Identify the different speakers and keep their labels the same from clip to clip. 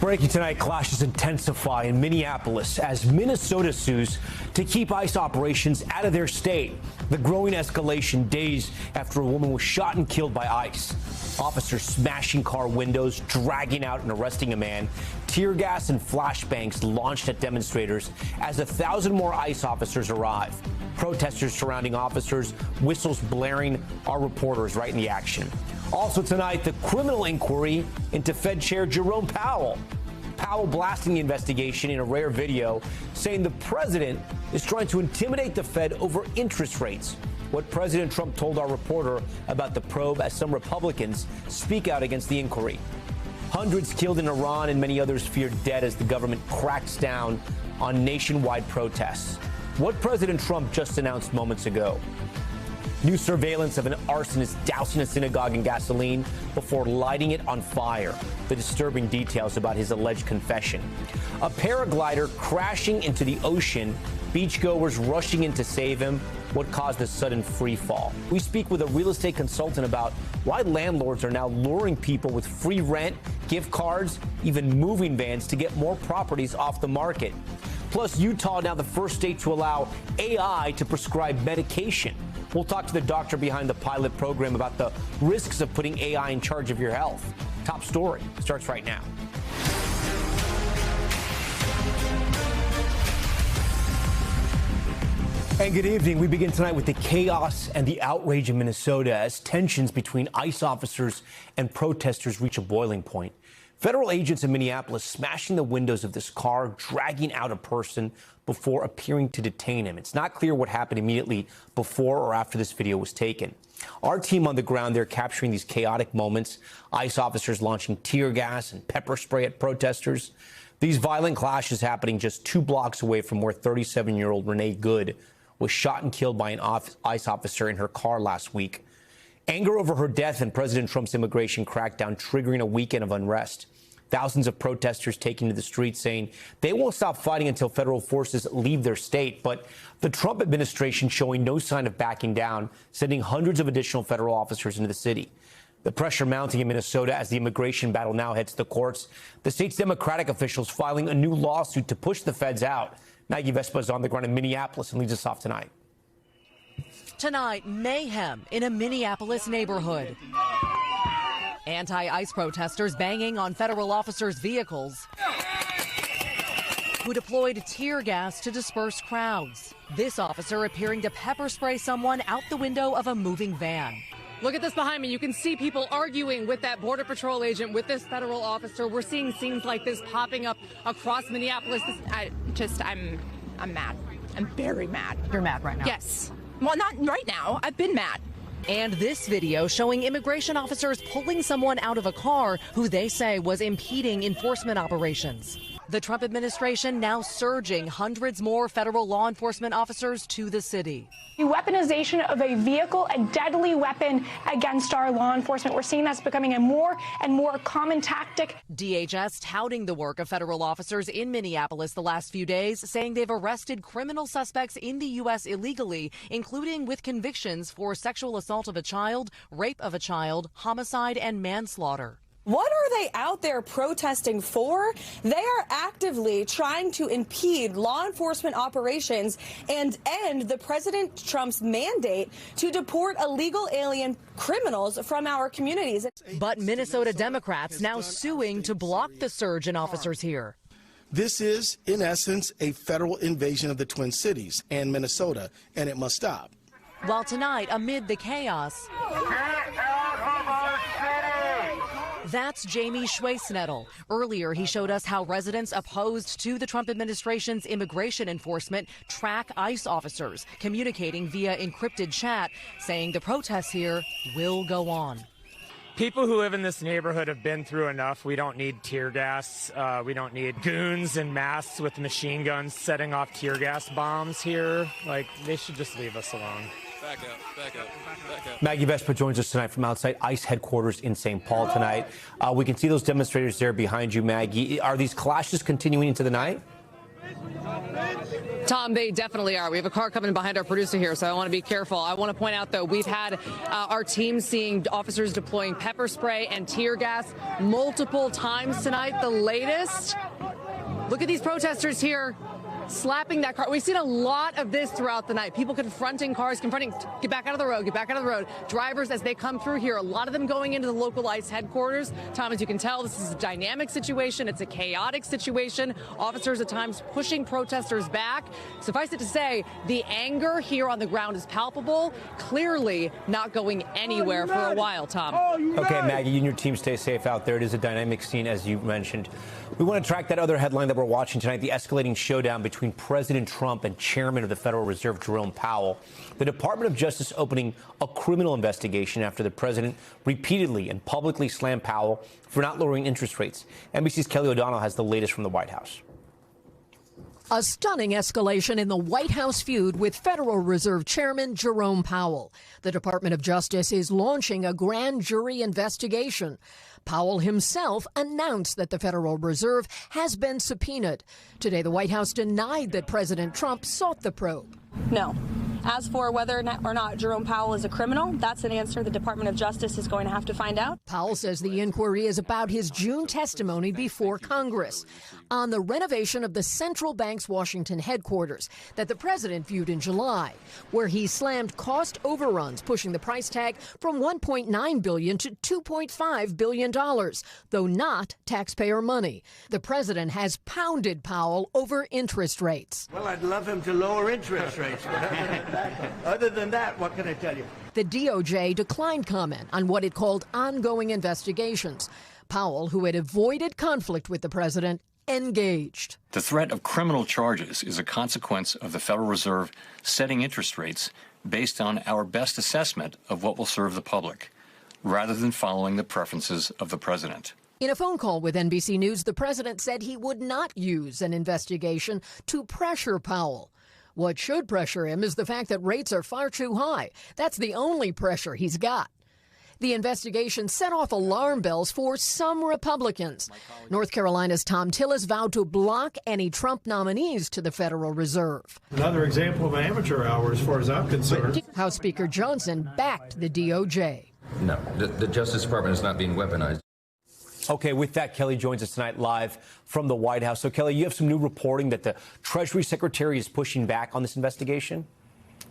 Speaker 1: Breaking tonight, clashes intensify in Minneapolis as Minnesota sues to keep ICE operations out of their state. The growing escalation days after a woman was shot and killed by ICE. Officers smashing car windows, dragging out and arresting a man. Tear gas and flashbangs launched at demonstrators as 1,000 more ICE officers arrive. Protesters surrounding officers, whistles blaring. Our reporters right in the action. Also tonight, the criminal inquiry into Fed Chair Jerome Powell. Powell blasting the investigation in a rare video, saying the president is trying to intimidate the Fed over interest rates. What President Trump told our reporter about the probe as some Republicans speak out against the inquiry. Hundreds killed in Iran and many others feared dead as the government cracks down on nationwide protests. What President Trump just announced moments ago. New surveillance of an arsonist dousing a synagogue in gasoline before lighting it on fire. The disturbing details about his alleged confession. A paraglider crashing into the ocean, beachgoers rushing in to save him. What caused the sudden free fall? We speak with a real estate consultant about why landlords are now luring people with free rent, gift cards, even moving vans to get more properties off the market. Plus, Utah now the first state to allow AI to prescribe medication. We'll talk to the doctor behind the pilot program about the risks of putting AI in charge of your health. Top story starts right now. And good evening. We begin tonight with the chaos and the outrage in Minnesota as tensions between ICE officers and protesters reach a boiling point. Federal agents in Minneapolis smashing the windows of this car, dragging out a person before appearing to detain him. It's not clear what happened immediately before or after this video was taken. Our team on the ground there capturing these chaotic moments. ICE officers launching tear gas and pepper spray at protesters. These violent clashes happening just 2 blocks away from where 37-year-old Renee Good was shot and killed by an ICE officer in her car last week. Anger over her death and President Trump's immigration crackdown triggering a weekend of unrest. Thousands of protesters taking to the streets saying they won't stop fighting until federal forces leave their state. But the Trump administration showing no sign of backing down, sending hundreds of additional federal officers into the city. The pressure mounting in Minnesota as the immigration battle now heads to the courts. The state's Democratic officials filing a new lawsuit to push the feds out. Maggie Vespa is on the ground in Minneapolis and leads us off tonight.
Speaker 2: Tonight, mayhem in a Minneapolis neighborhood. Anti-ICE protesters banging on federal officers' vehicles who deployed tear gas to disperse crowds. This officer appearing to pepper spray someone out the window of a moving van.
Speaker 3: Look at this behind me. You can see people arguing with that Border Patrol agent, with this federal officer. We're seeing scenes like this popping up across Minneapolis.
Speaker 4: I'm mad. I'm very mad.
Speaker 2: You're mad right now?
Speaker 4: Yes. Well, not right now. I've been mad.
Speaker 2: And this video showing immigration officers pulling someone out of a car who they say was impeding enforcement operations. The Trump administration now surging hundreds more federal law enforcement officers to the city.
Speaker 5: The weaponization of a vehicle, a deadly weapon against our law enforcement. We're seeing that's becoming a more and more common tactic.
Speaker 2: DHS touting the work of federal officers in Minneapolis the last few days, saying they've arrested criminal suspects in the U.S. illegally, including with convictions for sexual assault of a child, rape of a child, homicide, and manslaughter.
Speaker 6: What are they out there protesting for? They are actively trying to impede law enforcement operations and end the President Trump's mandate to deport illegal alien criminals from our communities.
Speaker 2: But Minnesota Democrats now suing to block the surge in officers here.
Speaker 7: This is, in essence, a federal invasion of the Twin Cities and Minnesota, and it must stop.
Speaker 2: While tonight, amid the chaos, that's Jamie Schwesnettel. Earlier, he showed us how residents opposed to the Trump administration's immigration enforcement track ICE officers, communicating via encrypted chat, saying the protests here will go on.
Speaker 8: People who live in this neighborhood have been through enough. We don't need tear gas. We don't need goons and masks with machine guns setting off tear gas bombs here. Like, they should just leave us alone.
Speaker 9: Back up.
Speaker 1: Maggie Vespa joins us tonight from outside ICE headquarters in St. Paul tonight. We can see those demonstrators there behind you, Maggie. Are these clashes continuing into the night?
Speaker 3: Tom, they definitely are. We have a car coming behind our producer here, so I want to be careful. I want to point out, though, we've had our team seeing officers deploying pepper spray and tear gas multiple times tonight. The latest, look at these protesters here slapping that car. We've seen a lot of this throughout the night. People confronting cars, get back out of the road, get back out of the road. Drivers, as they come through here, a lot of them going into the local ICE headquarters. Tom, as you can tell, this is a dynamic situation. It's a chaotic situation. Officers at times pushing protesters back. Suffice it to say, the anger here on the ground is palpable, clearly not going anywhere for a while, Tom.
Speaker 1: Okay, Maggie, you and your team stay safe out there. It is a dynamic scene, as you mentioned. We want to track that other headline that we're watching tonight, the escalating showdown between President Trump and Chairman of the Federal Reserve, Jerome Powell. The Department of Justice opening a criminal investigation after the president repeatedly and publicly slammed Powell for not lowering interest rates. NBC's Kelly O'Donnell has the latest from the White House.
Speaker 10: A stunning escalation in the White House feud with Federal Reserve Chairman Jerome Powell. The Department of Justice is launching a grand jury investigation. Powell himself announced that the Federal Reserve has been subpoenaed. Today, the White House denied that President Trump sought the probe.
Speaker 6: No. As for whether or not Jerome Powell is a criminal, that's an answer the Department of Justice is going to have to find out.
Speaker 10: Powell says the inquiry is about his June testimony before Congress on the renovation of the central bank's Washington headquarters that the president viewed in July, where he slammed cost overruns, pushing the price tag from $1.9 billion to $2.5 billion, though not taxpayer money. The president has pounded Powell over interest rates.
Speaker 11: Well, I'd love him to lower interest rates. Other than that, what can I tell you?
Speaker 10: The DOJ declined comment on what it called ongoing investigations. Powell, who had avoided conflict with the president, engaged.
Speaker 12: The threat of criminal charges is a consequence of the Federal Reserve setting interest rates based on our best assessment of what will serve the public, rather than following the preferences of the president.
Speaker 10: In a phone call with NBC News, the president said he would not use an investigation to pressure Powell. What should pressure him is the fact that rates are far too high. That's the only pressure he's got. The investigation set off alarm bells for some Republicans. North Carolina's Tom Tillis vowed to block any Trump nominees to the Federal Reserve.
Speaker 13: Another example of amateur hour as far as I'm concerned.
Speaker 10: House Speaker Johnson backed the DOJ.
Speaker 14: No, the Justice Department is not being weaponized.
Speaker 1: Okay, with that, Kelly joins us tonight live from the White House. So, Kelly, you have some new reporting that the Treasury Secretary is pushing back on this investigation?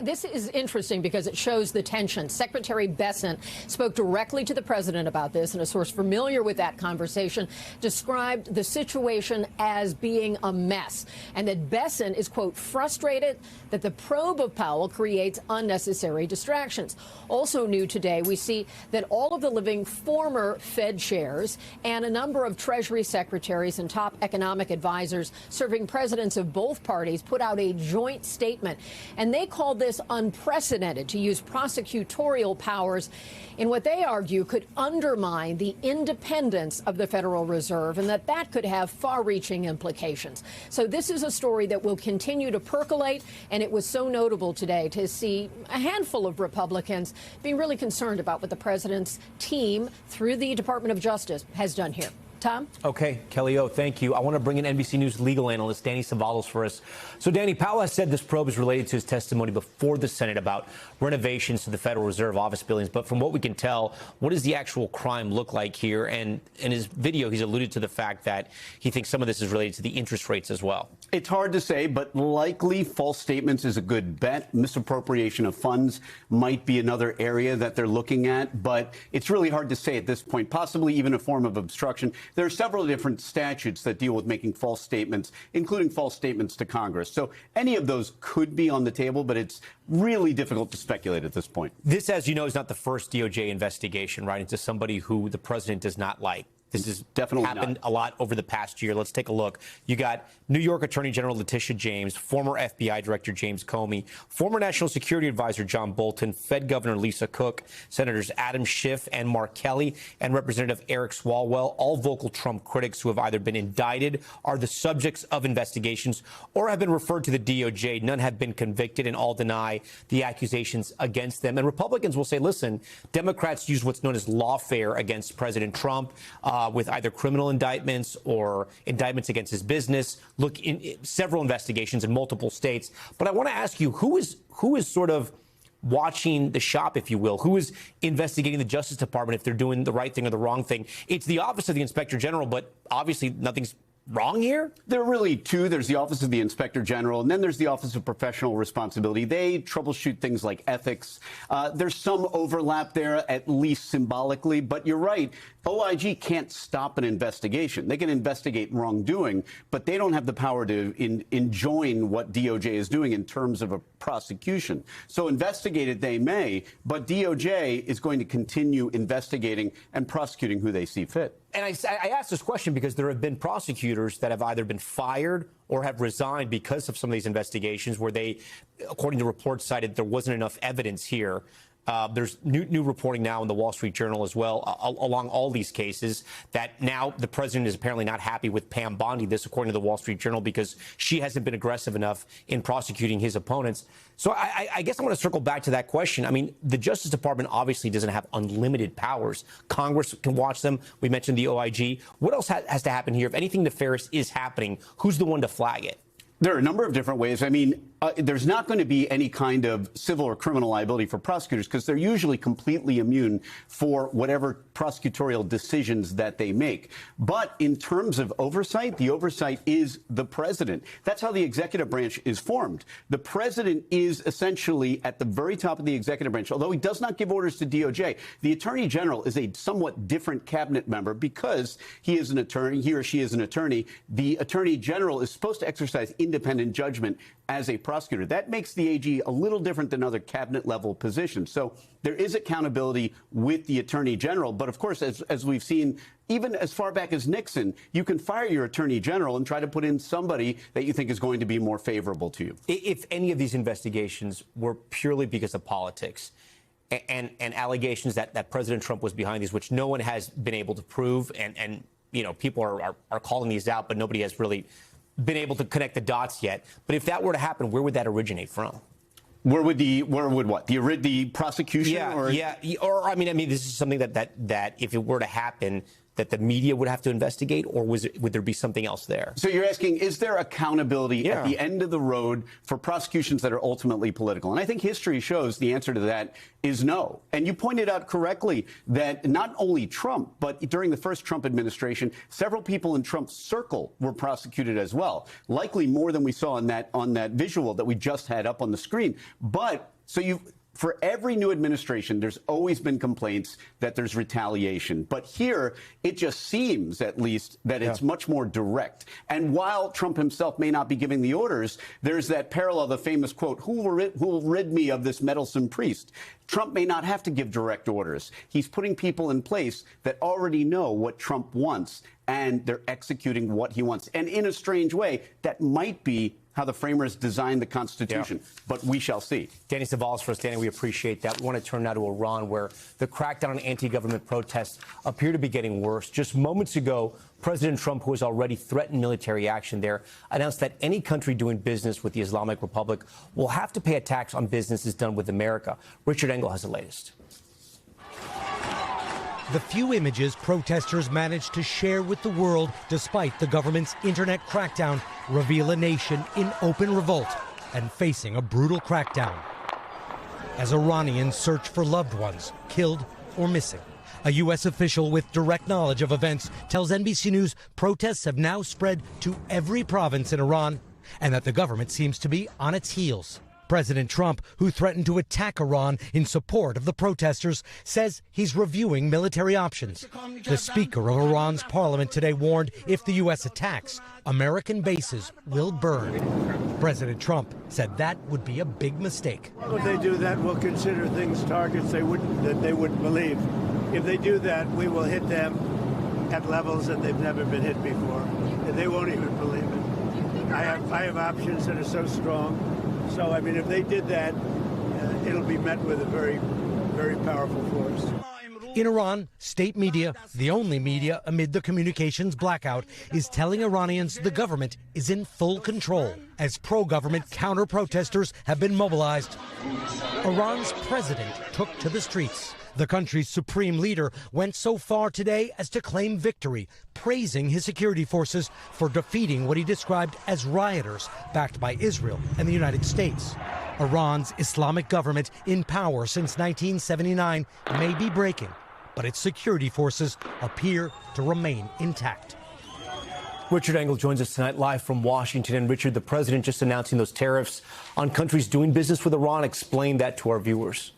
Speaker 10: This is interesting because it shows the tension. Secretary Bessent spoke directly to the president about this, and a source familiar with that conversation described the situation as being a mess, and that Bessent is, quote, frustrated that the probe of Powell creates unnecessary distractions. Also new today, we see that all of the living former Fed chairs and a number of Treasury secretaries and top economic advisors serving presidents of both parties put out a joint statement, and they called this unprecedented to use prosecutorial powers in what they argue could undermine the independence of the Federal Reserve, and that could have far-reaching implications. So this is a story that will continue to percolate, and it was so notable today to see a handful of Republicans being really concerned about what the president's team through the Department of Justice has done here. Tom?
Speaker 1: Okay, Kelly O, thank you. I want to bring in NBC News legal analyst Danny Savalos for us. So, Danny, Powell has said this probe is related to his testimony before the Senate about renovations to the Federal Reserve office buildings. But from what we can tell, what does the actual crime look like here? And in his video, he's alluded to the fact that he thinks some of this is related to the interest rates as well.
Speaker 15: It's hard to say, but likely false statements is a good bet. Misappropriation of funds might be another area that they're looking at, but it's really hard to say at this point, possibly even a form of obstruction. There are several different statutes that deal with making false statements, including false statements to Congress. So any of those could be on the table, but it's really difficult to speculate at this point.
Speaker 1: This, as you know, is not the first DOJ investigation, right, into somebody who the president does not like. This has definitely happened a lot over the past year. Let's take a look. You got New York Attorney General Letitia James, former FBI Director James Comey, former National Security Advisor John Bolton, Fed Governor Lisa Cook, Senators Adam Schiff and Mark Kelly, and Representative Eric Swalwell, all vocal Trump critics who have either been indicted, are the subjects of investigations, or have been referred to the DOJ. None have been convicted, and all deny the accusations against them. And Republicans will say, listen, Democrats use what's known as lawfare against President Trump. with either criminal indictments or indictments against his business. Look, in several investigations in multiple states. But I want to ask you, who is sort of watching the shop, if you will? Who is investigating the Justice Department if they're doing the right thing or the wrong thing? It's the Office of the Inspector General, but obviously nothing's wrong here?
Speaker 15: There are really two. There's the Office of the Inspector General, and then there's the Office of Professional Responsibility. They troubleshoot things like ethics. There's some overlap there, at least symbolically. But you're right. OIG can't stop an investigation. They can investigate wrongdoing, but they don't have the power to enjoin what DOJ is doing in terms of a prosecution. So investigate it they may, but DOJ is going to continue investigating and prosecuting who they see fit.
Speaker 1: And I asked this question because there have been prosecutors that have either been fired or have resigned because of some of these investigations where they, according to reports cited, there wasn't enough evidence here. There's new reporting now in the Wall Street Journal as well along all these cases that now the president is apparently not happy with Pam Bondi, this according to the Wall Street Journal, because she hasn't been aggressive enough in prosecuting his opponents. So I guess I want to circle back to that question. I mean, the Justice Department obviously doesn't have unlimited powers. Congress can watch them. We mentioned the OIG. What else has to happen here? If anything nefarious is happening, who's the one to flag it?
Speaker 15: There are a number of different ways. I mean, there's not going to be any kind of civil or criminal liability for prosecutors because they're usually completely immune for whatever prosecutorial decisions that they make. But in terms of oversight, the oversight is the president. That's how the executive branch is formed. The president is essentially at the very top of the executive branch. Although he does not give orders to DOJ, the attorney general is a somewhat different cabinet member because he is an attorney, he or she is an attorney. The attorney general is supposed to exercise independent judgment as a prosecutor. That makes the AG a little different than other cabinet level positions. So there is accountability with the attorney general. But of course, as we've seen, even as far back as Nixon, you can fire your attorney general and try to put in somebody that you think is going to be more favorable to you.
Speaker 1: If any of these investigations were purely because of politics and allegations that President Trump was behind these, which no one has been able to prove, and you know, people are calling these out, but nobody has really been able to connect the dots yet. But if that were to happen, where would that originate from?
Speaker 15: Where would what? The prosecution?
Speaker 1: Yeah. Or I mean, this is something that if it were to happen, that the media would have to investigate, or would there be something else there?
Speaker 15: So you're asking, is there accountability at the end of the road for prosecutions that are ultimately political? And I think history shows the answer to that is no. And you pointed out correctly that not only Trump, but during the first Trump administration, several people in Trump's circle were prosecuted as well, likely more than we saw on that visual that we just had up on the screen. But for every new administration, there's always been complaints that there's retaliation. But here, it just seems, at least, that it's much more direct. And while Trump himself may not be giving the orders, there's that parallel, the famous quote, who will rid me of this meddlesome priest? Trump may not have to give direct orders. He's putting people in place that already know what Trump wants, and they're executing what he wants. And in a strange way, that might be how the framers designed the Constitution. But we shall see.
Speaker 1: Danny Savalas for us. Danny, we appreciate that. We want to turn now to Iran, where the crackdown on anti-government protests appear to be getting worse. Just moments ago, President Trump, who has already threatened military action there, announced that any country doing business with the Islamic Republic will have to pay a tax on businesses done with America. Richard Engel has the latest.
Speaker 16: The few images protesters managed to share with the world, despite the government's internet crackdown, reveal a nation in open revolt and facing a brutal crackdown. As Iranians search for loved ones, killed or missing. A U.S. official with direct knowledge of events tells NBC News protests have now spread to every province in Iran and that the government seems to be on its heels. President Trump, who threatened to attack Iran in support of the protesters, says he's reviewing military options. The Speaker of Iran's parliament today warned if the U.S. attacks, American bases will burn. President Trump said that would be a big mistake.
Speaker 11: If they do that, we'll consider things targets that they wouldn't believe. If they do that, we will hit them at levels that they've never been hit before. And they won't even believe it. I have options that are so strong. So, I mean, if they did that, it'll be met with a very, very powerful force.
Speaker 16: In Iran, state media, the only media amid the communications blackout, is telling Iranians the government is in full control as pro-government counter-protesters have been mobilized. Iran's president took to the streets. The country's supreme leader went so far today as to claim victory, praising his security forces for defeating what he described as rioters backed by Israel and the United States. Iran's Islamic government, in power since 1979, may be breaking, but its security forces appear to remain intact.
Speaker 1: Richard Engel joins us tonight live from Washington. And Richard, the president just announcing those tariffs on countries doing business with Iran. Explain that to our viewers.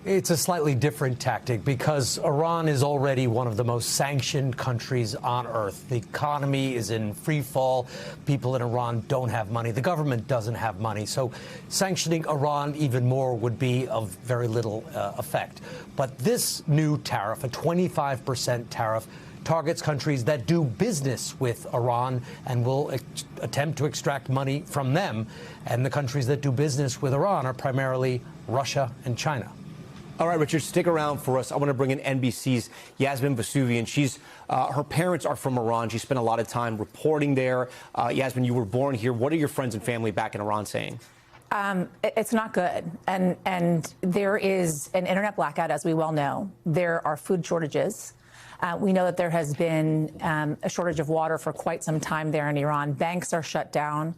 Speaker 17: It's a slightly different tactic because Iran is already one of the most sanctioned countries on earth. The economy is in free fall. People in Iran don't have money. The government doesn't have money. So sanctioning Iran even more would be of very little effect. But this new tariff, a 25% tariff, targets countries that do business with Iran and will attempt to extract money from them. And the countries that do business with Iran are primarily Russia and China.
Speaker 1: All right, Richard, stick around for us. I want to bring in NBC's Yasmin Vesuvian. Her parents are from Iran. She spent a lot of time reporting there. Yasmin, you were born here. What are your friends and family back in Iran saying?
Speaker 18: It's not good. And there is an internet blackout, as we well know. There are food shortages. We know that there has been a shortage of water for quite some time there in Iran. Banks are shut down.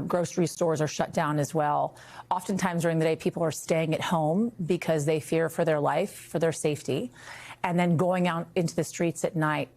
Speaker 18: Grocery stores are shut down as well. Oftentimes during the day, people are staying at home because they fear for their life, for their safety, and then going out into the streets at night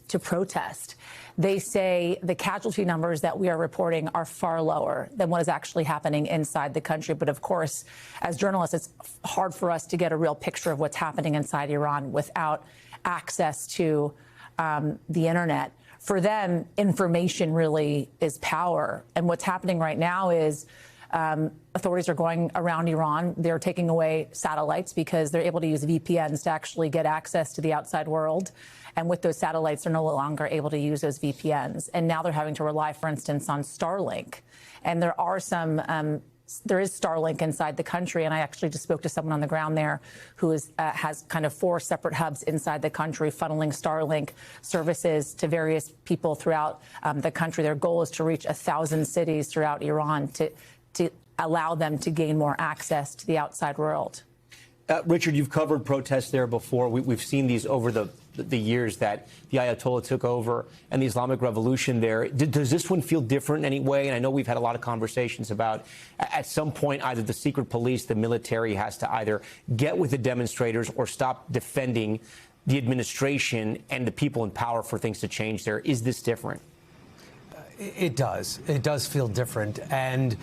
Speaker 18: to protest. They say the casualty numbers that we are reporting are far lower than what is actually happening inside the country. But of course, as journalists, it's hard for us to get a real picture of what's happening inside Iran without access to the internet. For them, information really is power. And what's happening right now is authorities are going around Iran. They're taking away satellites because they're able to use VPNs to actually get access to the outside world. And with those satellites, they're no longer able to use those VPNs. And now they're having to rely, for instance, on Starlink. And there are there is Starlink inside the country, and I actually just spoke to someone on the ground there who has kind of 4 separate hubs inside the country funneling Starlink services to various people throughout the country. Their goal is to reach 1,000 cities throughout Iran to allow them to gain more access to the outside world.
Speaker 1: Richard, you've covered protests there before. We've seen these over the years that the Ayatollah took over and the Islamic Revolution there. Does this one feel different in any way? And I know we've had a lot of conversations about at some point either the secret police, the military has to either get with the demonstrators or stop defending the administration and the people in power for things to change there. Is this different?
Speaker 17: It does. It does feel different. And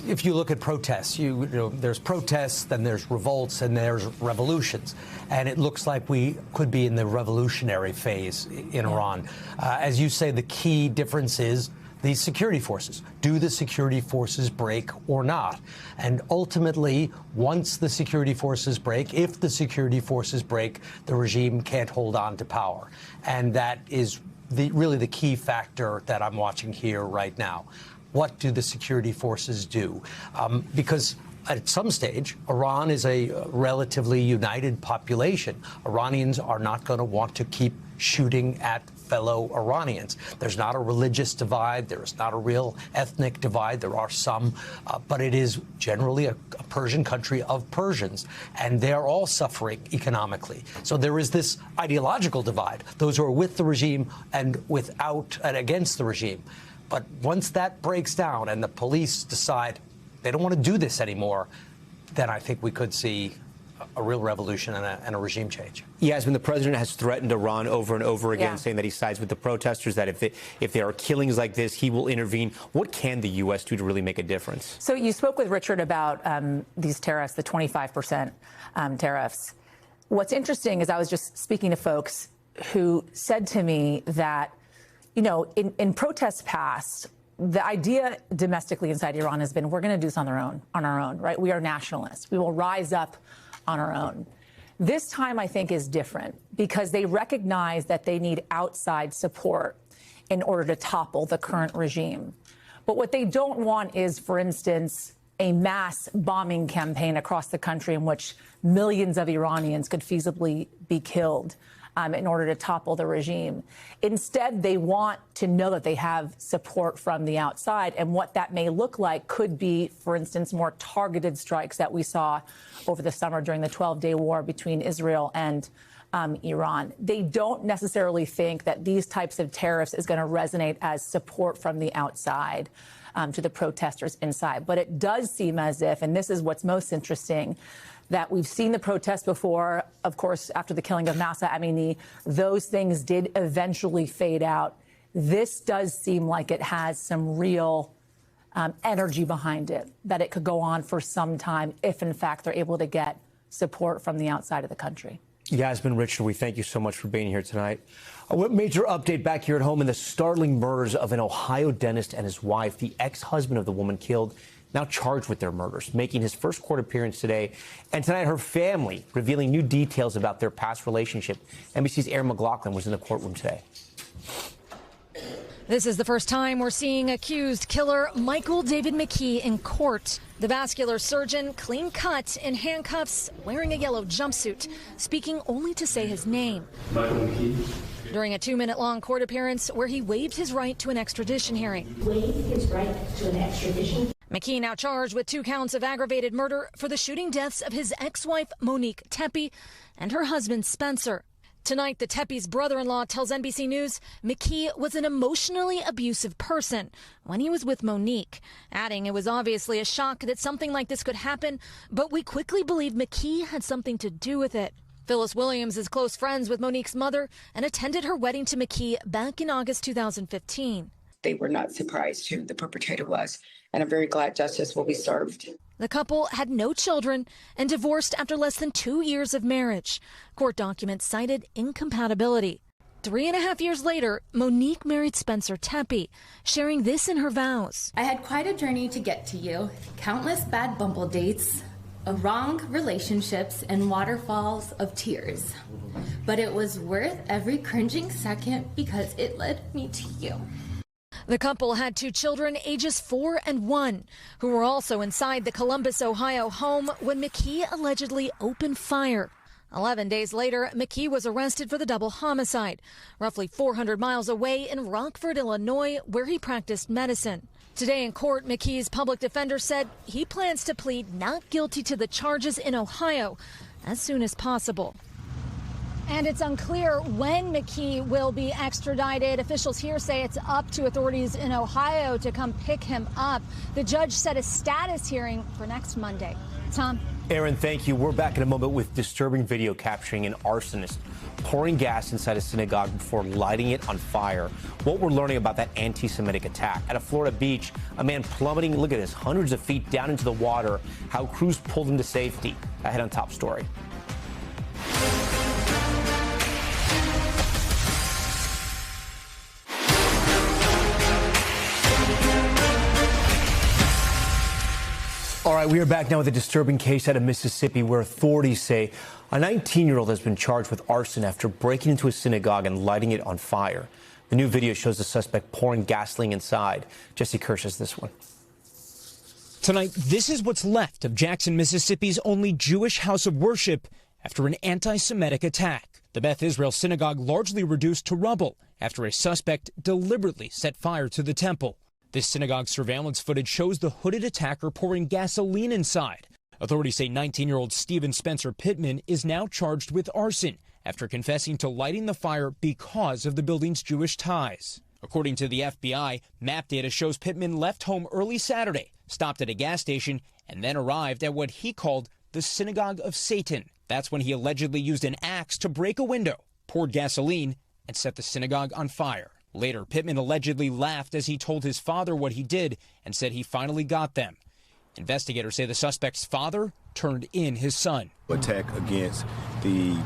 Speaker 17: if you look at protests, you know, there's protests, then there's revolts, and there's revolutions. And it looks like we could be in the revolutionary phase in Iran. As you say, the key difference is the security forces. Do the security forces break or not? And ultimately, once the security forces break, if the security forces break, the regime can't hold on to power. And that is really the key factor that I'm watching here right now. What do the security forces do? Because at some stage, Iran is a relatively united population. Iranians are not going to want to keep shooting at fellow Iranians. There's not a religious divide. There's not a real ethnic divide. There are some, but it is generally a Persian country of Persians, and they are all suffering economically. So there is this ideological divide, those who are with the regime and without and against the regime. But once that breaks down and the police decide they don't want to do this anymore, then I think we could see a real revolution and a regime change.
Speaker 1: Yasmin, the president has threatened Iran over and over again, saying that he sides with the protesters, that if there are killings like this, he will intervene. What can the U.S. do to really make a difference?
Speaker 18: So you spoke with Richard about these tariffs, the 25% tariffs. What's interesting is I was just speaking to folks who said to me that, you know, in protests past, the idea domestically inside Iran has been, we're going to do this on our own, right? We are nationalists. We will rise up on our own. This time, I think, is different because they recognize that they need outside support in order to topple the current regime. But what they don't want is, for instance, a mass bombing campaign across the country in which millions of Iranians could feasibly be killed. in order to topple the regime. Instead, they want to know that they have support from the outside, and what that may look like could be, for instance, more targeted strikes that we saw over the summer during the 12-day war between Israel and Iran. They don't necessarily think that these types of tariffs is going to resonate as support from the outside to the protesters inside. But it does seem as if, and this is what's most interesting, that we've seen the protests before. Of course, after the killing of Mahsa Amini, those things did eventually fade out. This does seem like it has some real energy behind it, that it could go on for some time if, in fact, they're able to get support from the outside of the country.
Speaker 1: Yasmin Richard, we thank you so much for being here tonight. A major update back here at home in the startling murders of an Ohio dentist and his wife. The ex-husband of the woman killed, now charged with their murders, making his first court appearance today. And tonight, her family revealing new details about their past relationship. NBC's Aaron McLaughlin was in the courtroom today.
Speaker 19: This is the first time we're seeing accused killer Michael David McKee in court. The vascular surgeon, clean cut, in handcuffs, wearing a yellow jumpsuit, speaking only to say his name.
Speaker 20: Michael McKee.
Speaker 19: During a 2-minute-long court appearance where he waived his right to an extradition hearing.
Speaker 20: Waived his right to an extradition.
Speaker 19: McKee now charged with 2 counts of aggravated murder for the shooting deaths of his ex-wife Monique Tepe and her husband Spencer. Tonight, the Tepe's brother-in-law tells NBC News McKee was an emotionally abusive person when he was with Monique, adding it was obviously a shock that something like this could happen, but we quickly believed McKee had something to do with it. Phyllis Williams is close friends with Monique's mother and attended her wedding to McKee back in August 2015.
Speaker 21: They were not surprised who the perpetrator was, and I'm very glad justice will be served.
Speaker 19: The couple had no children and divorced after less than 2 years of marriage. Court documents cited incompatibility. 3.5 years later, Monique married Spencer Tepe, sharing this in her vows.
Speaker 22: I had quite a journey to get to you. Countless bad bumble dates, wrong relationships, and waterfalls of tears. But it was worth every cringing second because it led me to you.
Speaker 19: The couple had 2 children, ages 4 and 1, who were also inside the Columbus, Ohio home when McKee allegedly opened fire. 11 days later, McKee was arrested for the double homicide, roughly 400 miles away in Rockford, Illinois, where he practiced medicine. Today in court, McKee's public defender said he plans to plead not guilty to the charges in Ohio as soon as possible. And it's unclear when McKee will be extradited. Officials here say it's up to authorities in Ohio to come pick him up. The judge set a status hearing for next Monday. Tom?
Speaker 1: Aaron, thank you. We're back in a moment with disturbing video capturing an arsonist pouring gas inside a synagogue before lighting it on fire. What we're learning about that anti-Semitic attack. At a Florida beach, a man plummeting, look at this, hundreds of feet down into the water. How crews pulled him to safety. Ahead on Top Story. All right, we are back now with a disturbing case out of Mississippi where authorities say a 19-year-old has been charged with arson after breaking into a synagogue and lighting it on fire. The new video shows the suspect pouring gasoline inside. Jesse Kirsch has this one.
Speaker 23: Tonight, this is what's left of Jackson, Mississippi's only Jewish house of worship after an anti-Semitic attack. The Beth Israel synagogue largely reduced to rubble after a suspect deliberately set fire to the temple. This synagogue surveillance footage shows the hooded attacker pouring gasoline inside. Authorities say 19-year-old Stephen Spencer Pittman is now charged with arson after confessing to lighting the fire because of the building's Jewish ties. According to the FBI, map data shows Pittman left home early Saturday, stopped at a gas station, and then arrived at what he called the Synagogue of Satan. That's when he allegedly used an axe to break a window, poured gasoline, and set the synagogue on fire. Later, Pittman allegedly laughed as he told his father what he did and said he finally got them. Investigators say the suspect's father turned in his son.
Speaker 24: Attack against the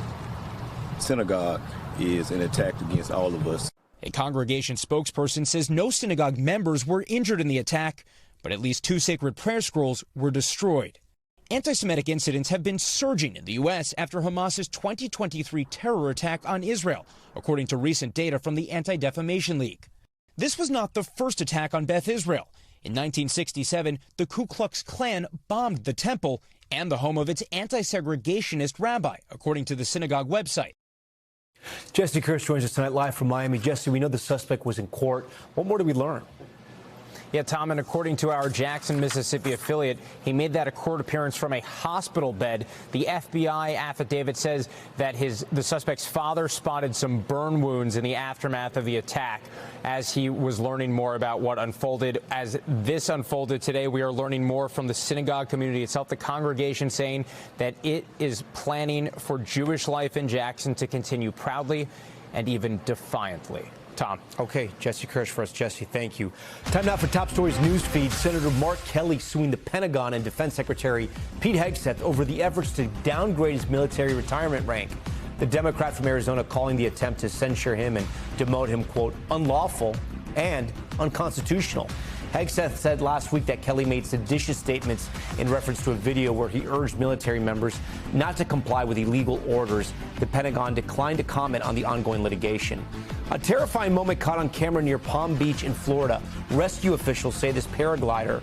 Speaker 24: synagogue is an attack against all of us.
Speaker 23: A congregation spokesperson says no synagogue members were injured in the attack, but at least 2 sacred prayer scrolls were destroyed. Anti-Semitic incidents have been surging in the U.S. after Hamas's 2023 terror attack on Israel, according to recent data from the Anti-Defamation League. This was not the first attack on Beth Israel. In 1967, the Ku Klux Klan bombed the temple and the home of its anti-segregationist rabbi, according to the synagogue website.
Speaker 1: Jesse Kirsch joins us tonight live from Miami. Jesse, we know the suspect was in court. What more did we learn?
Speaker 23: Yeah, Tom, and according to our Jackson, Mississippi affiliate, he made that a court appearance from a hospital bed. The FBI affidavit says that the suspect's father spotted some burn wounds in the aftermath of the attack as he was learning more about what unfolded. As this unfolded today, we are learning more from the synagogue community itself, the congregation saying that it is planning for Jewish life in Jackson to continue proudly and even defiantly. Tom.
Speaker 1: Okay, Jesse Kirsch for us. Jesse, thank you. Time now for Top Stories news feed. Senator Mark Kelly suing the Pentagon and Defense Secretary Pete Hegseth over the efforts to downgrade his military retirement rank. The Democrat from Arizona calling the attempt to censure him and demote him, quote, unlawful and unconstitutional. Hegseth said last week that Kelly made seditious statements in reference to a video where he urged military members not to comply with illegal orders. The Pentagon declined to comment on the ongoing litigation. A terrifying moment caught on camera near Palm Beach in Florida. Rescue officials say this paraglider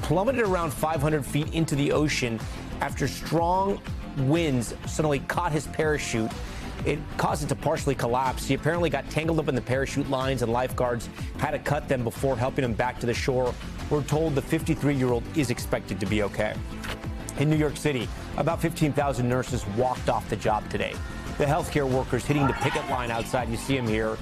Speaker 1: plummeted around 500 feet into the ocean after strong winds suddenly caught his parachute. It caused it to partially collapse. He apparently got tangled up in the parachute lines, and lifeguards had to cut them before helping him back to the shore. We're told the 53-year-old is expected to be okay. In New York City, about 15,000 nurses walked off the job today. The healthcare workers hitting the picket line outside. You see them here.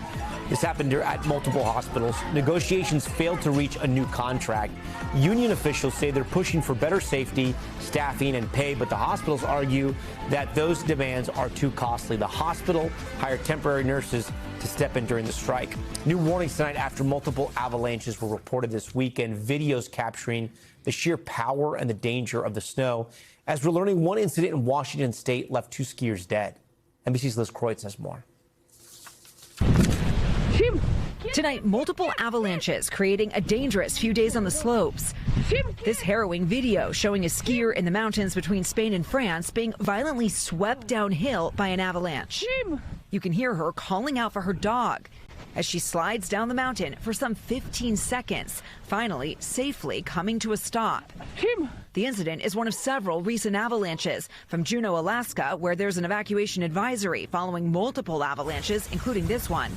Speaker 1: This happened at multiple hospitals. Negotiations failed to reach a new contract. Union officials say they're pushing for better safety, staffing, and pay, but the hospitals argue that those demands are too costly. The hospital hired temporary nurses to step in during the strike. New warnings tonight after multiple avalanches were reported this weekend. Videos capturing the sheer power and the danger of the snow. As we're learning, one incident in Washington state left 2 skiers dead. NBC's Liz Kreutz has more.
Speaker 2: Tonight, multiple avalanches creating a dangerous few days on the slopes. This harrowing video showing a skier in the mountains between Spain and France being violently swept downhill by an avalanche. You can hear her calling out for her dog as she slides down the mountain for some 15 seconds, finally safely coming to a stop. The incident is one of several recent avalanches from Juneau, Alaska, where there's an evacuation advisory following multiple avalanches, including this one,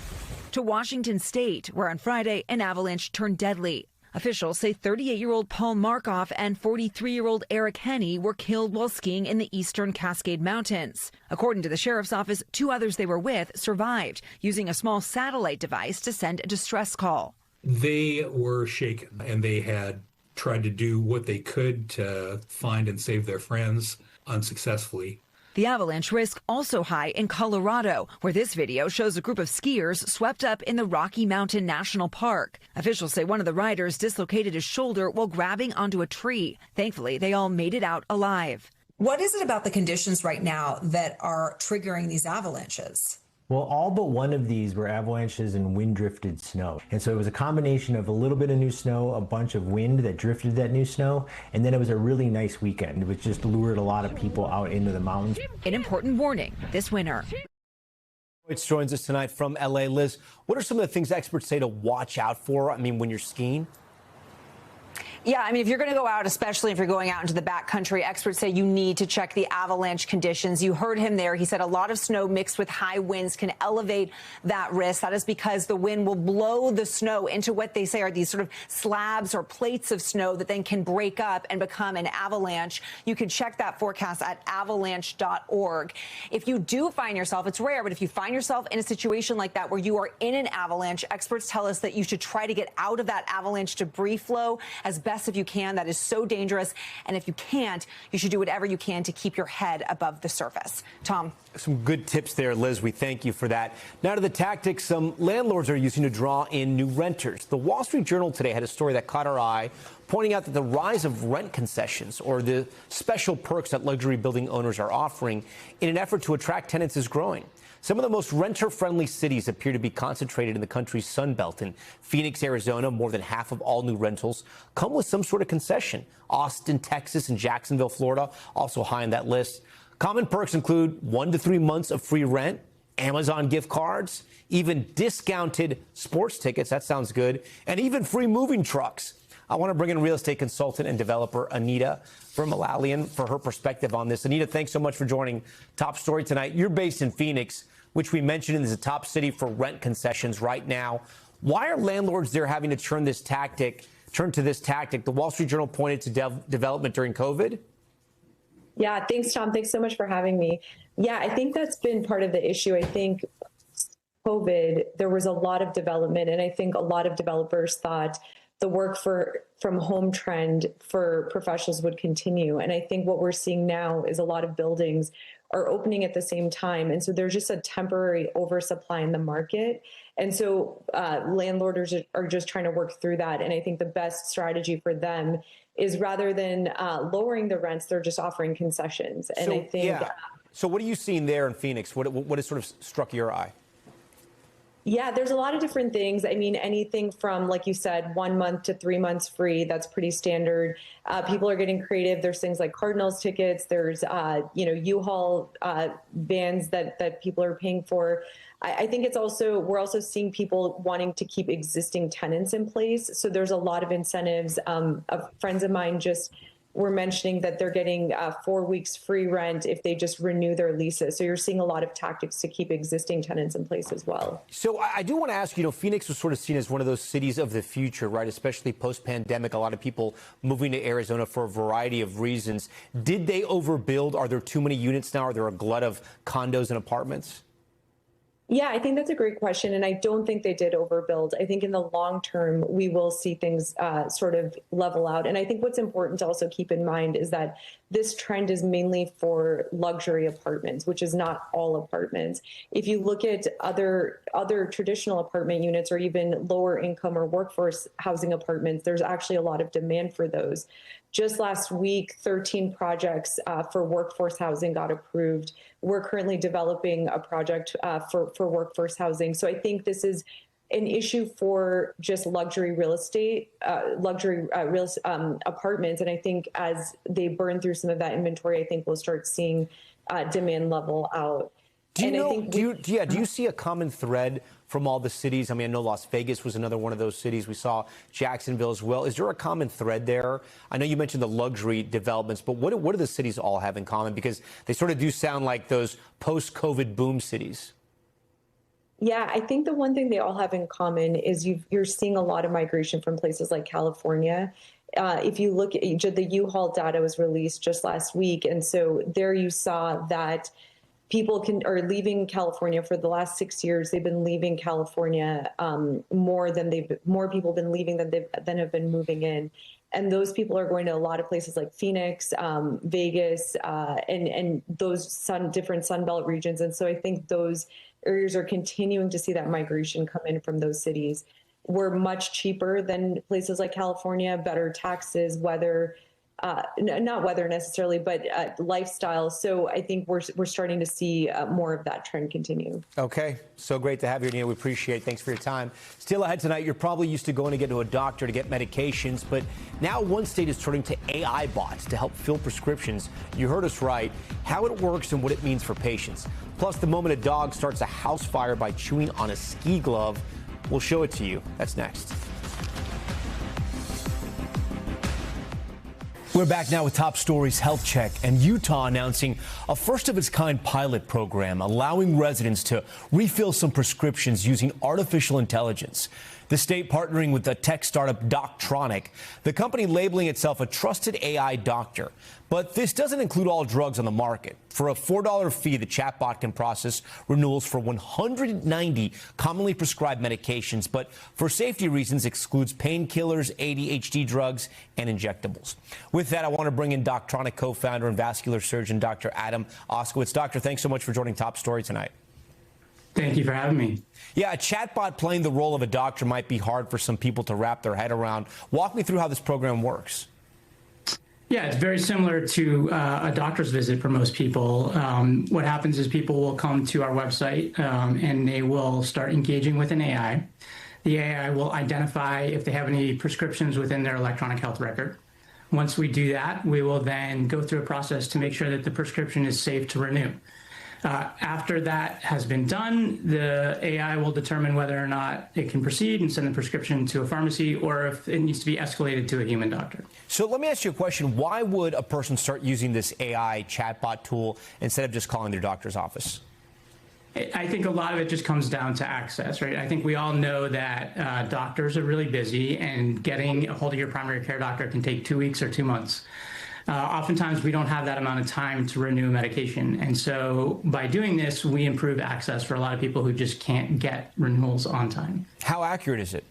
Speaker 2: to Washington state, where on Friday an avalanche turned deadly. Officials say 38-year-old Paul Markoff and 43-year-old Eric Henney were killed while skiing in the eastern Cascade Mountains. According to the sheriff's office, 2 others they were with survived, using a small satellite device to send a distress call.
Speaker 4: They were shaken, and they had tried to do what they could to find and save their friends unsuccessfully.
Speaker 2: The avalanche risk also high in Colorado, where this video shows a group of skiers swept up in the Rocky Mountain National Park. Officials say one of the riders dislocated his shoulder while grabbing onto a tree. Thankfully, they all made it out alive.
Speaker 5: What is it about the conditions right now that are triggering these avalanches?
Speaker 7: Well, all but one of these were avalanches and wind-drifted snow. And so it was a combination of a little bit of new snow, a bunch of wind that drifted that new snow, and then it was a really nice weekend, which just lured a lot of people out into the mountains.
Speaker 2: An important warning this winter.
Speaker 1: It joins us tonight from L.A. Liz, what are some of the things experts say to watch out for, when you're skiing?
Speaker 25: Yeah, if you're going to go out, especially if you're going out into the backcountry, experts say you need to check the avalanche conditions. You heard him there. He said a lot of snow mixed with high winds can elevate that risk. That is because the wind will blow the snow into what they say are these sort of slabs or plates of snow that then can break up and become an avalanche. You can check that forecast at avalanche.org. If you do find yourself, it's rare, but if you find yourself in a situation like that where you are in an avalanche, experts tell us that you should try to get out of that avalanche debris flow as best if you can. That is so dangerous. And if you can't, you should do whatever you can to keep your head above the surface. Tom.
Speaker 1: Some good tips there, Liz. We thank you for that. Now to the tactics some landlords are using to draw in new renters. The Wall Street Journal today had a story that caught our eye, pointing out that the rise of rent concessions, or the special perks that luxury building owners are offering in an effort to attract tenants, is growing. Some of the most renter-friendly cities appear to be concentrated in the country's Sun Belt. In Phoenix, Arizona, more than half of all new rentals come with some sort of concession. Austin, Texas, and Jacksonville, Florida, also high on that list. Common perks include 1 to 3 months of free rent, Amazon gift cards, even discounted sports tickets. That sounds good. And even free moving trucks. I want to bring in real estate consultant and developer Anita from Malalian for her perspective on this. Anita, thanks so much for joining Top Story tonight. You're based in Phoenix, which we mentioned is a top city for rent concessions right now. Why are landlords there having to turn to this tactic? The Wall Street Journal pointed to development during COVID.
Speaker 3: Yeah, thanks, Tom. Thanks so much for having me. Yeah, I think that's been part of the issue. I think COVID, there was a lot of development, and I think a lot of developers thought the work from home trend for professionals would continue. And I think what we're seeing now is a lot of buildings are opening at the same time. And so there's just a temporary oversupply in the market. And so landlords are just trying to work through that. And I think the best strategy for them is rather than lowering the rents, they're just offering concessions. And I think. Yeah.
Speaker 1: So what are you seeing there in Phoenix? What has sort of struck your eye?
Speaker 3: Yeah, there's a lot of different things. I mean, anything from, like you said, 1 month to 3 months free. That's pretty standard. People are getting creative. There's things like Cardinals tickets. There's, U-Haul vans that people are paying for. I think we're also seeing people wanting to keep existing tenants in place. So there's a lot of incentives. Friends of mine just were mentioning that they're getting 4 weeks free rent if they just renew their leases. So you're seeing a lot of tactics to keep existing tenants in place as well.
Speaker 1: So I do want to ask, Phoenix was sort of seen as one of those cities of the future, right? Especially post-pandemic, a lot of people moving to Arizona for a variety of reasons. Did they overbuild? Are there too many units now? Are there a glut of condos and apartments?
Speaker 3: Yeah, I think that's a great question. And I don't think they did overbuild. I think in the long term, we will see things sort of level out. And I think what's important to also keep in mind is that this trend is mainly for luxury apartments, which is not all apartments. If you look at other traditional apartment units or even lower income or workforce housing apartments, there's actually a lot of demand for those. Just last week, 13 projects for workforce housing got approved. We're currently developing a project for workforce housing. So I think this is an issue for just luxury real estate, apartments. And I think as they burn through some of that inventory, I think we'll start seeing demand level out.
Speaker 1: Do you see a common thread from all the cities? I mean, I know Las Vegas was another one of those cities. We saw Jacksonville as well. Is there a common thread there? I know you mentioned the luxury developments, but what do the cities all have in common? Because they sort of do sound like those post-COVID boom cities.
Speaker 3: Yeah, I think the one thing they all have in common is you're seeing a lot of migration from places like California. If you look at the U-Haul data was released just last week. And so there you saw that people are leaving California for the last 6 years. They've been leaving California more people have been leaving than have been moving in. And those people are going to a lot of places like Phoenix, Vegas, and those different Sunbelt regions. And so I think those areas are continuing to see that migration come in from those cities. We're much cheaper than places like California, better taxes, weather, not weather necessarily, but lifestyle. So I think we're starting to see more of that trend continue.
Speaker 1: Okay. So great to have you, Nina. We appreciate it. Thanks for your time. Still ahead tonight, you're probably used to going to get to a doctor to get medications, but now one state is turning to AI bots to help fill prescriptions. You heard us right. How it works and what it means for patients. Plus, the moment a dog starts a house fire by chewing on a ski glove. We'll show it to you. That's next. We're back now with Top Stories Health Check and Utah announcing a first-of-its-kind pilot program allowing residents to refill some prescriptions using artificial intelligence. The state partnering with the tech startup Doctronic, the company labeling itself a trusted AI doctor. But this doesn't include all drugs on the market. For a $4 fee, the chatbot can process renewals for 190 commonly prescribed medications, but for safety reasons excludes painkillers, ADHD drugs, and injectables. With that, I want to bring in Doctronic co-founder and vascular surgeon, Dr. Adam Oskowitz. Doctor, thanks so much for joining Top Story tonight.
Speaker 6: Thank you for having me.
Speaker 1: Yeah, a chatbot playing the role of a doctor might be hard for some people to wrap their head around. Walk me through how this program works.
Speaker 6: Yeah, it's very similar to a doctor's visit for most people. What happens is people will come to our website and they will start engaging with an AI. The AI will identify if they have any prescriptions within their electronic health record. Once we do that, we will then go through a process to make sure that the prescription is safe to renew. After that has been done, the AI will determine whether or not it can proceed and send the prescription to a pharmacy or if it needs to be escalated to a human doctor.
Speaker 1: So let me ask you a question. Why would a person start using this AI chatbot tool instead of just calling their doctor's office?
Speaker 6: I think a lot of it just comes down to access, right? I think we all know that doctors are really busy, and getting a hold of your primary care doctor can take 2 weeks or 2 months. Oftentimes, we don't have that amount of time to renew a medication. And so by doing this, we improve access for a lot of people who just can't get renewals on time.
Speaker 1: How accurate is it?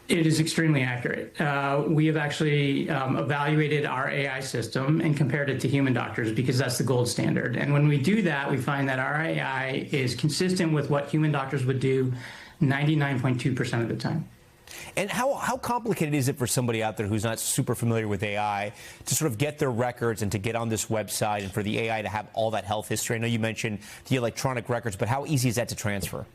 Speaker 6: It is extremely accurate. We have actually evaluated our AI system and compared it to human doctors because that's the gold standard. And when we do that, we find that our AI is consistent with what human doctors would do 99.2% of the time.
Speaker 1: And how complicated is it for somebody out there who's not super familiar with AI to sort of get their records and to get on this website and for the AI to have all that health history? I know you mentioned the electronic records, but how easy is that to transfer?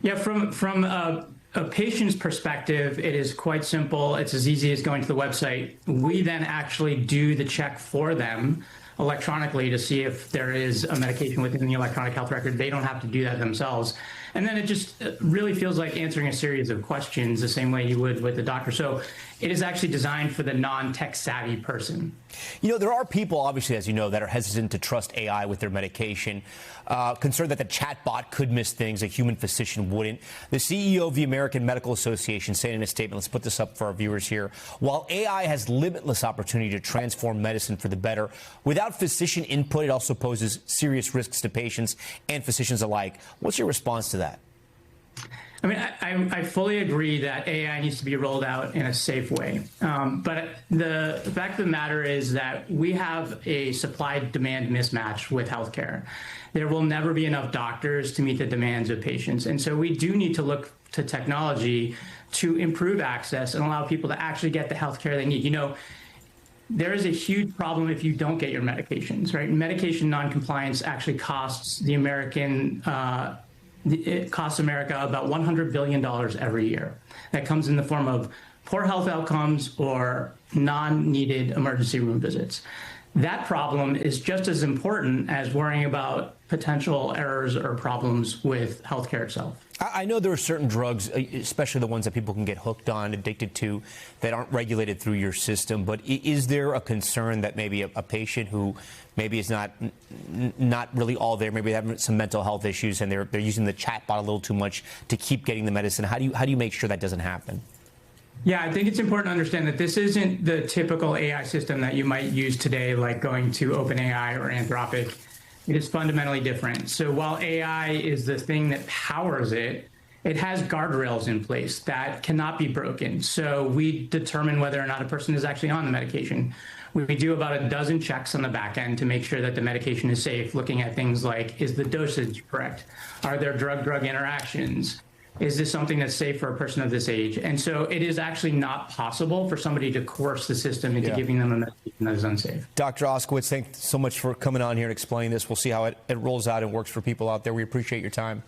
Speaker 6: Yeah, from a patient's perspective, it is quite simple. It's as easy as going to the website. We then actually do the check for them electronically to see if there is a medication within the electronic health record. They don't have to do that themselves. And then it just really feels like answering a series of questions the same way you would with the doctor. So it is actually designed for the non-tech savvy person.
Speaker 1: You know, there are people, obviously, as you know, that are hesitant to trust AI with their medication, concerned that the chatbot could miss things a human physician wouldn't. The CEO of the American Medical Association saying in a statement, let's put this up for our viewers here, while AI has limitless opportunity to transform medicine for the better, without physician input, it also poses serious risks to patients and physicians alike. What's your response to that?
Speaker 6: I mean, I fully agree that AI needs to be rolled out in a safe way. But the fact of the matter is that we have a supply-demand mismatch with healthcare. There will never be enough doctors to meet the demands of patients. And so we do need to look to technology to improve access and allow people to actually get the healthcare they need. You know, there is a huge problem if you don't get your medications, right? Medication noncompliance actually costs the American it costs America about $100 billion every year. That comes in the form of poor health outcomes or non-needed emergency room visits. That problem is just as important as worrying about potential errors or problems with healthcare itself.
Speaker 1: I know there are certain drugs, especially the ones that people can get hooked on, addicted to, that aren't regulated through your system. But is there a concern that maybe a patient who maybe is not really all there, maybe having some mental health issues, and they're using the chatbot a little too much to keep getting the medicine? How do you make sure that doesn't happen?
Speaker 6: Yeah, I think it's important to understand that this isn't the typical AI system that you might use today, like going to OpenAI or Anthropic. It is fundamentally different. So while AI is the thing that powers it, it has guardrails in place that cannot be broken. So we determine whether or not a person is actually on the medication. We do about a dozen checks on the back end to make sure that the medication is safe, looking at things like, is the dosage correct? Are there drug-drug interactions? Is this something that's safe for a person of this age? And so it is actually not possible for somebody to coerce the system into giving them a medication that is unsafe.
Speaker 1: Dr. Oskowitz, thanks so much for coming on here and explaining this. We'll see how it rolls out and works for people out there. We appreciate your time.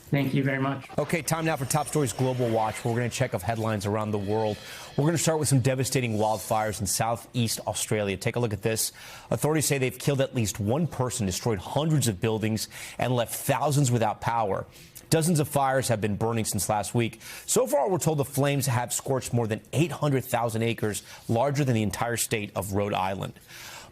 Speaker 6: Thank you very much.
Speaker 1: Okay, time now for Top Stories Global Watch, where we're going to check off headlines around the world. We're going to start with some devastating wildfires in southeast Australia. Take a look at this. Authorities say they've killed at least one person, destroyed hundreds of buildings, and left thousands without power. Dozens of fires have been burning since last week. So far, we're told the flames have scorched more than 800,000 acres, larger than the entire state of Rhode Island.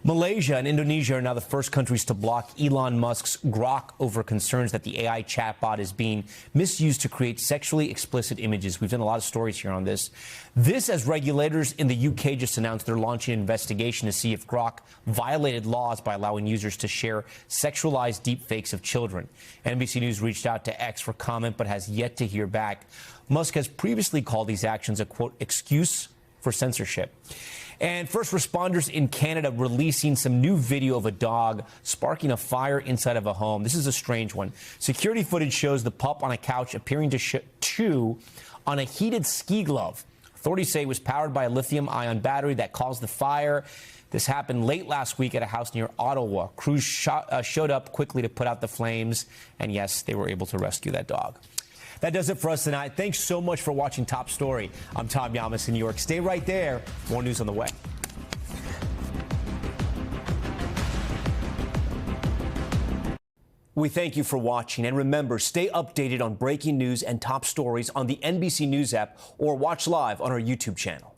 Speaker 1: Malaysia and Indonesia are now the first countries to block Elon Musk's Grok over concerns that the AI chatbot is being misused to create sexually explicit images. We've done a lot of stories here on this. This as regulators in the UK just announced they're launching an investigation to see if Grok violated laws by allowing users to share sexualized deepfakes of children. NBC News reached out to X for comment but has yet to hear back. Musk has previously called these actions a, quote, excuse for censorship. And first responders in Canada releasing some new video of a dog sparking a fire inside of a home. This is a strange one. Security footage shows the pup on a couch appearing to chew on a heated ski glove. Authorities say it was powered by a lithium-ion battery that caused the fire. This happened late last week at a house near Ottawa. Crews showed up quickly to put out the flames, and yes, they were able to rescue that dog. That does it for us tonight. Thanks so much for watching Top Story. I'm Tom Llamas in New York. Stay right there. More news on the way. We thank you for watching. And remember, stay updated on breaking news and top stories on the NBC News app or watch live on our YouTube channel.